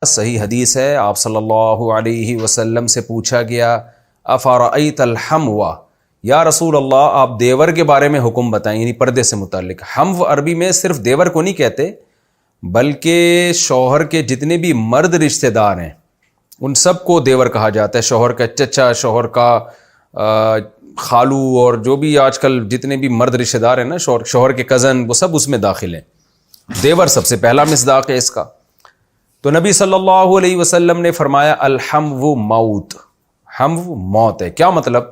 صحیح حدیث ہے، آپ صلی اللہ علیہ وسلم سے پوچھا گیا افرأیت الحمو، یا رسول اللہ آپ دیور کے بارے میں حکم بتائیں، یعنی پردے سے متعلق۔ حمو عربی میں صرف دیور کو نہیں کہتے بلکہ شوہر کے جتنے بھی مرد رشتہ دار ہیں ان سب کو دیور کہا جاتا ہے، شوہر کا چچا، شوہر کا خالو، اور جو بھی آج کل جتنے بھی مرد رشتہ دار ہیں نا، شوہر کے کزن، وہ سب اس میں داخل ہیں۔ دیور سب سے پہلا مصداق ہے اس کا۔ تو نبی صلی اللہ علیہ وسلم نے فرمایا الحمو موت، حمو موت ہے۔ کیا مطلب؟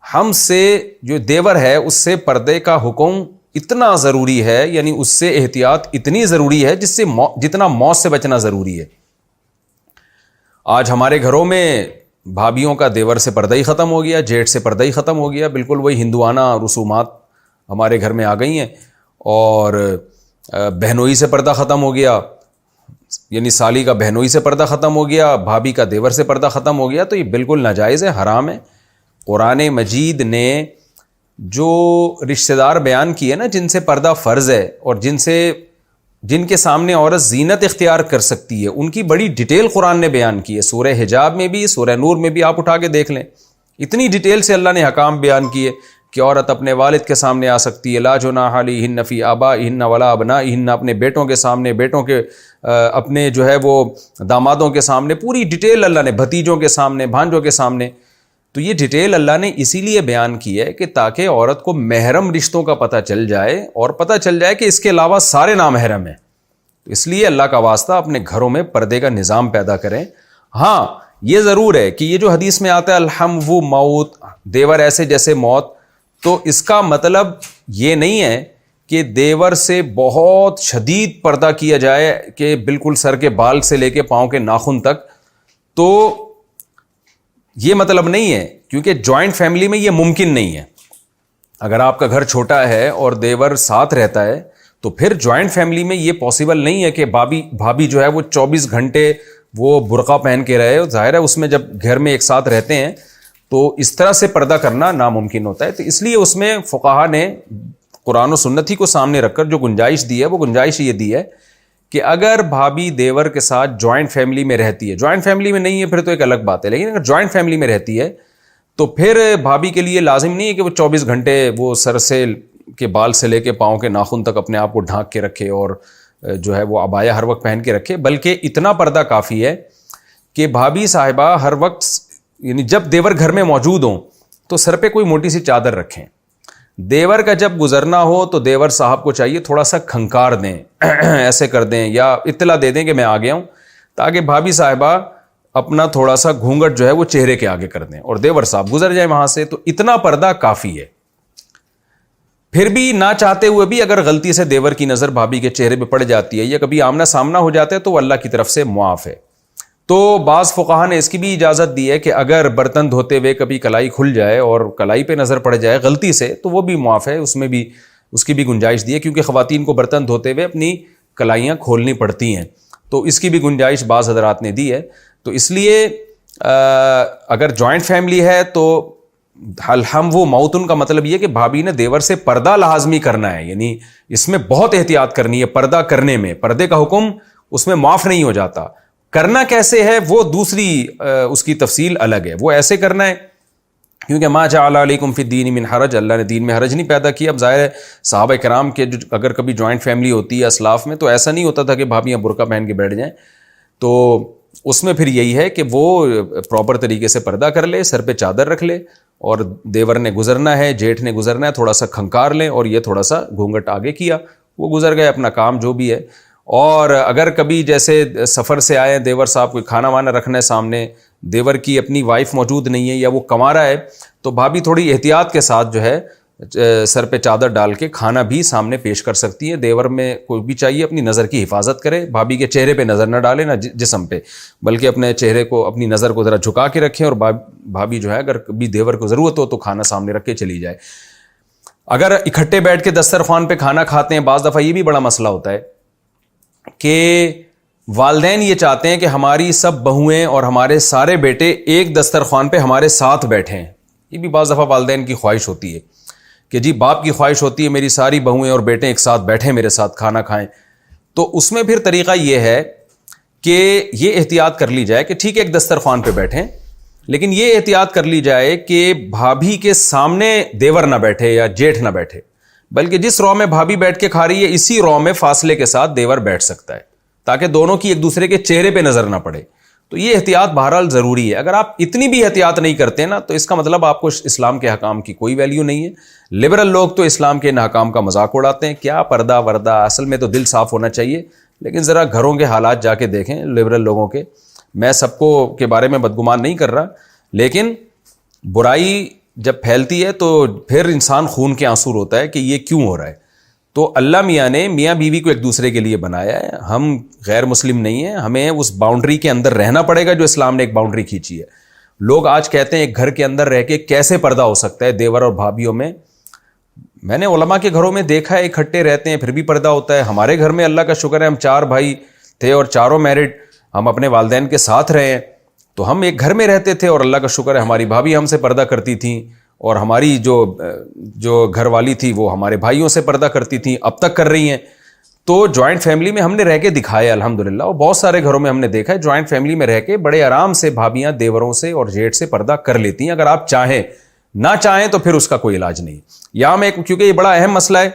ہم سے جو دیور ہے اس سے پردے کا حکم اتنا ضروری ہے، یعنی اس سے احتیاط اتنی ضروری ہے جس سے جتنا موت سے بچنا ضروری ہے۔ آج ہمارے گھروں میں بھابھیوں کا دیور سے پردہ ہی ختم ہو گیا، جیٹھ سے پردہ ہی ختم ہو گیا، بالکل وہی ہندوانہ رسومات ہمارے گھر میں آ گئی ہیں، اور بہنوئی سے پردہ ختم ہو گیا، یعنی سالی کا بہنوئی سے پردہ ختم ہو گیا، بھابھی کا دیور سے پردہ ختم ہو گیا۔ تو یہ بالکل ناجائز ہے، حرام ہے۔ قرآن مجید نے جو رشتہ دار بیان کیے نا جن سے پردہ فرض ہے اور جن کے سامنے عورت زینت اختیار کر سکتی ہے، ان کی بڑی ڈیٹیل قرآن نے بیان کی ہے۔ سورہ حجاب میں بھی، سورہ نور میں بھی آپ اٹھا کے دیکھ لیں، اتنی ڈیٹیل سے اللہ نے حکام بیان کیے کہ عورت اپنے والد کے سامنے آ سکتی ہے، لا جناح علیہن فی آبائہن ولا ابنائہن، اپنے بیٹوں کے سامنے، بیٹوں کے اپنے جو ہے وہ دامادوں کے سامنے، پوری ڈیٹیل اللہ نے، بھتیجوں کے سامنے، بھانجوں کے سامنے۔ تو یہ ڈیٹیل اللہ نے اسی لیے بیان کی ہے کہ تاکہ عورت کو محرم رشتوں کا پتہ چل جائے، اور پتہ چل جائے کہ اس کے علاوہ سارے نامحرم ہیں۔ تو اس لیے اللہ کا واسطہ اپنے گھروں میں پردے کا نظام پیدا کریں۔ ہاں یہ ضرور ہے کہ یہ جو حدیث میں آتا ہے الحمو موت، دیور ایسے جیسے موت، تو اس کا مطلب یہ نہیں ہے کہ دیور سے بہت شدید پردہ کیا جائے کہ بالکل سر کے بال سے لے کے پاؤں کے ناخن تک، تو یہ مطلب نہیں ہے، کیونکہ جوائنٹ فیملی میں یہ ممکن نہیں ہے۔ اگر آپ کا گھر چھوٹا ہے اور دیور ساتھ رہتا ہے تو پھر جوائنٹ فیملی میں یہ پاسبل نہیں ہے کہ بھابھی جو ہے وہ 24 گھنٹے وہ برقع پہن کے رہے۔ ظاہر ہے اس میں جب گھر میں ایک ساتھ رہتے ہیں تو اس طرح سے پردہ کرنا ناممکن ہوتا ہے۔ تو اس لیے اس میں فقہا نے قرآن و سنت ہی کو سامنے رکھ کر جو گنجائش دی ہے، وہ گنجائش یہ دی ہے کہ اگر بھابھی دیور کے ساتھ جوائنٹ فیملی میں رہتی ہے، جوائنٹ فیملی میں نہیں ہے پھر تو ایک الگ بات ہے، لیکن اگر جوائنٹ فیملی میں رہتی ہے تو پھر بھابھی کے لیے لازم نہیں ہے کہ وہ 24 گھنٹے وہ سر سے کے بال سے لے کے پاؤں کے ناخن تک اپنے آپ کو ڈھانک کے رکھے اور جو ہے وہ عبایا ہر وقت پہن کے رکھے، بلکہ اتنا پردہ کافی ہے کہ بھابھی صاحبہ ہر وقت، یعنی جب دیور گھر میں موجود ہوں تو سر پہ کوئی موٹی سی چادر رکھیں۔ دیور کا جب گزرنا ہو تو دیور صاحب کو چاہیے تھوڑا سا کھنکار دیں، ایسے کر دیں یا اطلاع دے دیں کہ میں آ گیا ہوں، تاکہ بھابھی صاحبہ اپنا تھوڑا سا گھونگٹ جو ہے وہ چہرے کے آگے کر دیں اور دیور صاحب گزر جائیں وہاں سے۔ تو اتنا پردہ کافی ہے۔ پھر بھی نہ چاہتے ہوئے بھی اگر غلطی سے دیور کی نظر بھابھی کے چہرے پہ پڑ جاتی ہے یا کبھی آمنا سامنا ہو جاتا ہے تو وہ اللہ کی طرف سے معاف ہے۔ تو بعض فقہا نے اس کی بھی اجازت دی ہے کہ اگر برتن دھوتے ہوئے کبھی کلائی کھل جائے اور کلائی پہ نظر پڑ جائے غلطی سے تو وہ بھی معاف ہے، اس میں بھی اس کی بھی گنجائش دی ہے، کیونکہ خواتین کو برتن دھوتے ہوئے اپنی کلائیاں کھولنی پڑتی ہیں، تو اس کی بھی گنجائش بعض حضرات نے دی ہے۔ تو اس لیے اگر جوائنٹ فیملی ہے تو الحمو موتن کا مطلب یہ کہ بھابھی نے دیور سے پردہ لازمی کرنا ہے، یعنی اس میں بہت احتیاط کرنی ہے۔ پردہ کرنے میں، پردے کا حکم اس میں معاف نہیں ہو جاتا، کرنا کیسے ہے وہ دوسری اس کی تفصیل الگ ہے۔ وہ ایسے کرنا ہے کیونکہ ما جعل علیکم فی الدین من حرج، اللہ نے دین میں حرج نہیں پیدا کیا۔ اب ظاہر ہے صحابہ کرام کے اگر کبھی جوائنٹ فیملی ہوتی ہے اسلاف میں تو ایسا نہیں ہوتا تھا کہ بھابیاں برقع پہن کے بیٹھ جائیں، تو اس میں پھر یہی ہے کہ وہ پراپر طریقے سے پردہ کر لے، سر پہ چادر رکھ لے، اور دیور نے گزرنا ہے، جیٹھ نے گزرنا ہے، تھوڑا سا کھنکار لیں اور یہ تھوڑا سا گھونگٹ آگے کیا، وہ گزر گئے اپنا کام جو بھی ہے۔ اور اگر کبھی جیسے سفر سے آئے دیور صاحب کو کھانا وانا رکھنا ہے سامنے، دیور کی اپنی وائف موجود نہیں ہے یا وہ کما رہا ہے، تو بھابھی تھوڑی احتیاط کے ساتھ جو ہے سر پہ چادر ڈال کے کھانا بھی سامنے پیش کر سکتی ہے۔ دیور میں کوئی بھی چاہیے اپنی نظر کی حفاظت کرے، بھابھی کے چہرے پہ نظر نہ ڈالے، نہ جسم پہ، بلکہ اپنے چہرے کو، اپنی نظر کو ذرا جھکا کے رکھیں، اور بھابھی جو ہے اگر کبھی دیور کو ضرورت ہو تو کھانا سامنے رکھ کے چلی جائے۔ اگر اکٹھے بیٹھ کے دسترخوان پہ کھانا کھاتے ہیں، بعض دفعہ یہ بھی بڑا مسئلہ ہوتا ہے کہ والدین یہ چاہتے ہیں کہ ہماری سب بہویں اور ہمارے سارے بیٹے ایک دسترخوان پہ ہمارے ساتھ بیٹھیں۔ یہ بھی بعض دفعہ والدین کی خواہش ہوتی ہے کہ جی باپ کی خواہش ہوتی ہے میری ساری بہویں اور بیٹے ایک ساتھ بیٹھیں، میرے ساتھ کھانا کھائیں۔ تو اس میں پھر طریقہ یہ ہے کہ یہ احتیاط کر لی جائے کہ ٹھیک ہے ایک دسترخوان پہ بیٹھیں، لیکن یہ احتیاط کر لی جائے کہ بھابھی کے سامنے دیور نہ بیٹھے یا جیٹھ نہ بیٹھے، بلکہ جس رو میں بھابھی بیٹھ کے کھا رہی ہے اسی رو میں فاصلے کے ساتھ دیور بیٹھ سکتا ہے، تاکہ دونوں کی ایک دوسرے کے چہرے پہ نظر نہ پڑے۔ تو یہ احتیاط بہرحال ضروری ہے۔ اگر آپ اتنی بھی احتیاط نہیں کرتے نا تو اس کا مطلب آپ کو اسلام کے حکام کی کوئی ویلیو نہیں ہے۔ لبرل لوگ تو اسلام کے ان حکام کا مذاق اڑاتے ہیں، کیا پردہ وردہ، اصل میں تو دل صاف ہونا چاہیے۔ لیکن ذرا گھروں کے حالات جا کے دیکھیں لبرل لوگوں کے، میں سب کو کے بارے میں بدگمان نہیں کر رہا، لیکن برائی جب پھیلتی ہے تو پھر انسان خون کے آنسو روتا ہے کہ یہ کیوں ہو رہا ہے۔ تو اللہ میاں نے میاں بیوی کو ایک دوسرے کے لیے بنایا ہے، ہم غیر مسلم نہیں ہیں، ہمیں اس باؤنڈری کے اندر رہنا پڑے گا جو اسلام نے ایک باؤنڈری کھینچی ہے۔ لوگ آج کہتے ہیں ایک گھر کے اندر رہ کے کیسے پردہ ہو سکتا ہے دیور اور بھابھیوں میں۔ میں نے علماء کے گھروں میں دیکھا ہے اکٹھے رہتے ہیں پھر بھی پردہ ہوتا ہے۔ ہمارے گھر میں اللہ کا شکر ہے ہم 4 بھائی تھے اور چاروں میرڈ، ہم اپنے والدین کے ساتھ رہے ہیں، تو ہم ایک گھر میں رہتے تھے اور اللہ کا شکر ہے ہماری بھابھی ہم سے پردہ کرتی تھیں، اور ہماری جو گھر والی تھی وہ ہمارے بھائیوں سے پردہ کرتی تھیں، اب تک کر رہی ہیں۔ تو جوائنٹ فیملی میں ہم نے رہ کے دکھایا الحمدللہ، اور بہت سارے گھروں میں ہم نے دیکھا ہے جوائنٹ فیملی میں رہ کے بڑے آرام سے بھابیاں دیوروں سے اور جیٹھ سے پردہ کر لیتی ہیں، اگر آپ چاہیں۔ نہ چاہیں تو پھر اس کا کوئی علاج نہیں۔ یہاں میں کیونکہ یہ بڑا اہم مسئلہ ہے،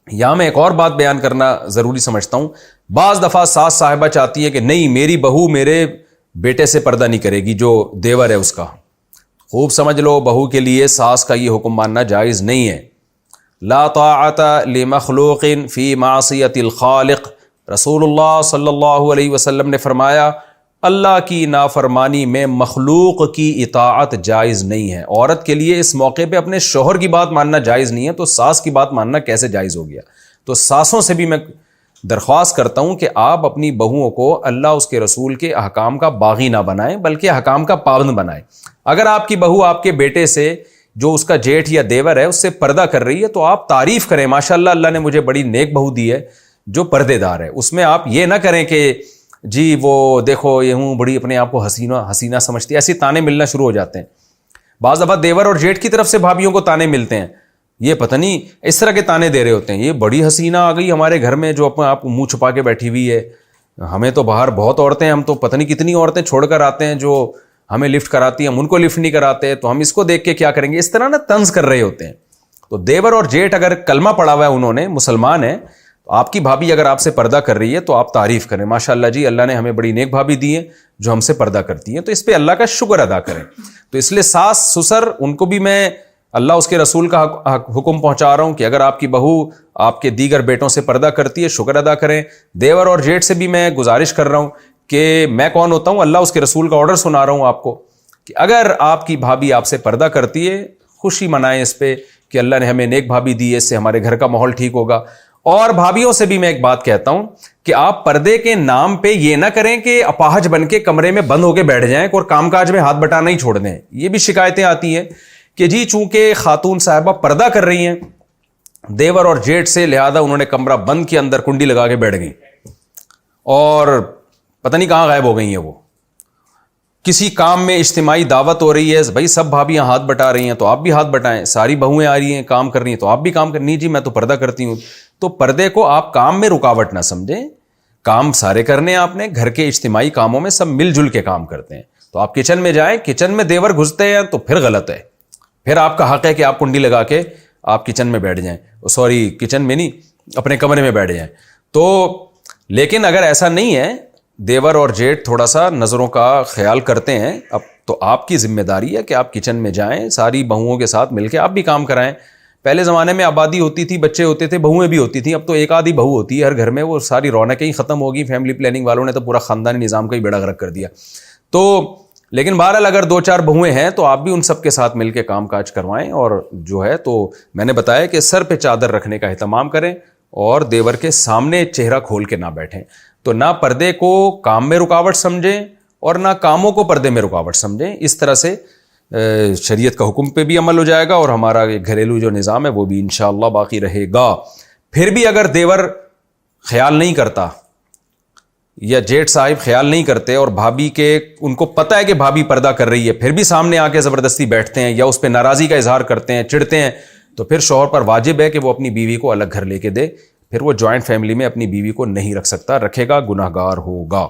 یہاں میں ایک اور بات بیان کرنا ضروری سمجھتا ہوں۔ بعض دفعہ ساس صاحبہ چاہتی ہے کہ نہیں میری بہو میرے بیٹے سے پردہ نہیں کرے گی جو دیور ہے اس کا۔ خوب سمجھ لو، بہو کے لیے ساس کا یہ حکم ماننا جائز نہیں ہے۔ لا طاعت لمخلوق فی معصیت الخالق، رسول اللہ صلی اللہ علیہ وسلم نے فرمایا اللہ کی نافرمانی میں مخلوق کی اطاعت جائز نہیں ہے۔ عورت کے لیے اس موقع پہ اپنے شوہر کی بات ماننا جائز نہیں ہے، تو ساس کی بات ماننا کیسے جائز ہو گیا؟ تو ساسوں سے بھی میں درخواست کرتا ہوں کہ آپ اپنی بہوؤں کو اللہ اس کے رسول کے احکام کا باغی نہ بنائیں بلکہ احکام کا پابند بنائیں۔ اگر آپ کی بہو آپ کے بیٹے سے جو اس کا جیٹھ یا دیور ہے اس سے پردہ کر رہی ہے تو آپ تعریف کریں، ماشاءاللہ اللہ نے مجھے بڑی نیک بہو دی ہے جو پردے دار ہے۔ اس میں آپ یہ نہ کریں کہ جی وہ دیکھو یہ ہوں بڑی اپنے آپ کو حسینہ سمجھتی ہے، ایسی تانے ملنا شروع ہو جاتے ہیں۔ بعض دفعہ دیور اور جیٹھ کی طرف سے بھابھیوں کو تانے ملتے ہیں، یہ پتہ نہیں اس طرح کے تانے دے رہے ہوتے ہیں، یہ بڑی حسینہ آ گئی ہمارے گھر میں جو اپنے آپ کو منہ چھپا کے بیٹھی ہوئی ہے، ہمیں تو باہر بہت عورتیں، ہم تو پتہ نہیں کتنی عورتیں چھوڑ کر آتے ہیں جو ہمیں لفٹ کراتی ہیں، ہم ان کو لفٹ نہیں کراتے، تو ہم اس کو دیکھ کے کیا کریں گے، اس طرح نا طنز کر رہے ہوتے ہیں۔ تو دیور اور جیٹھ اگر کلمہ پڑھا ہوا ہے انہوں نے، مسلمان ہیں، تو آپ کی بھابھی اگر آپ سے پردہ کر رہی ہے تو آپ تعریف کریں، ماشاءاللہ جی اللہ نے ہمیں بڑی نیک بھابھی دی ہے جو ہم سے پردہ کرتی ہیں، تو اس پہ اللہ کا شکر ادا کریں۔ تو اس لیے ساس سسر ان کو بھی میں اللہ اس کے رسول کا حکم پہنچا رہا ہوں کہ اگر آپ کی بہو آپ کے دیگر بیٹوں سے پردہ کرتی ہے شکر ادا کریں۔ دیور اور جیٹھ سے بھی میں گزارش کر رہا ہوں کہ میں کون ہوتا ہوں، اللہ اس کے رسول کا آرڈر سنا رہا ہوں آپ کو کہ اگر آپ کی بھابھی آپ سے پردہ کرتی ہے خوشی منائیں اس پہ کہ اللہ نے ہمیں نیک بھابھی دی ہے، اس سے ہمارے گھر کا ماحول ٹھیک ہوگا۔ اور بھابھیوں سے بھی میں ایک بات کہتا ہوں کہ آپ پردے کے نام پہ یہ نہ کریں کہ اپاہج بن کے کمرے میں بند ہو کے بیٹھ جائیں اور کام کاج میں ہاتھ بٹانا ہی چھوڑ دیں۔ یہ بھی شکایتیں آتی ہیں کہ جی چونکہ خاتون صاحبہ پردہ کر رہی ہیں دیور اور جیٹھ سے، لہذا انہوں نے کمرہ بند کے اندر کنڈی لگا کے بیٹھ گئی اور پتہ نہیں کہاں غائب ہو گئی ہیں وہ۔ کسی کام میں اجتماعی دعوت ہو رہی ہے، بھائی سب بھابیاں ہاتھ بٹا رہی ہیں تو آپ بھی ہاتھ بٹائیں، ساری بہویں آ رہی ہیں کام کر رہی ہیں تو آپ بھی کام کرنی، جی میں تو پردہ کرتی ہوں۔ تو پردے کو آپ کام میں رکاوٹ نہ سمجھیں، کام سارے کرنے آپ نے، گھر کے اجتماعی کاموں میں سب مل جل کے کام کرتے ہیں۔ تو آپ کچن میں جائیں، کچن میں دیور گھستے ہیں تو پھر غلط ہے، پھر آپ کا حق ہے کہ آپ کنڈی لگا کے آپ کچن میں بیٹھ جائیں، سوری کچن میں نہیں اپنے کمرے میں بیٹھ جائیں۔ تو لیکن اگر ایسا نہیں ہے، دیور اور جیٹھ تھوڑا سا نظروں کا خیال کرتے ہیں، اب تو آپ کی ذمہ داری ہے کہ آپ کچن میں جائیں، ساری بہوؤں کے ساتھ مل کے آپ بھی کام کرائیں۔ پہلے زمانے میں آبادی ہوتی تھی، بچے ہوتے تھے، بہویں بھی ہوتی تھیں، اب تو ایک آدھی بہو ہوتی ہے ہر گھر میں، وہ ساری رونقیں ہی ختم ہوگی۔ فیملی پلاننگ والوں نے تو پورا خاندانی نظام کا ہی بیڑا غرق کر دیا۔ تو لیکن بہرحال اگر 2-4 بہویں ہیں تو آپ بھی ان سب کے ساتھ مل کے کام کاج کروائیں، اور جو ہے تو میں نے بتایا کہ سر پہ چادر رکھنے کا اہتمام کریں اور دیور کے سامنے چہرہ کھول کے نہ بیٹھیں۔ تو نہ پردے کو کام میں رکاوٹ سمجھیں اور نہ کاموں کو پردے میں رکاوٹ سمجھیں، اس طرح سے شریعت کا حکم پہ بھی عمل ہو جائے گا اور ہمارا گھریلو جو نظام ہے وہ بھی انشاءاللہ باقی رہے گا۔ پھر بھی اگر دیور خیال نہیں کرتا یا جیٹھ صاحب خیال نہیں کرتے اور بھابھی کے ان کو پتہ ہے کہ بھابھی پردہ کر رہی ہے پھر بھی سامنے آ کے زبردستی بیٹھتے ہیں یا اس پہ ناراضی کا اظہار کرتے ہیں، چڑھتے ہیں، تو پھر شوہر پر واجب ہے کہ وہ اپنی بیوی کو الگ گھر لے کے دے، پھر وہ جوائنٹ فیملی میں اپنی بیوی کو نہیں رکھ سکتا، رکھے گا گناہگار ہوگا۔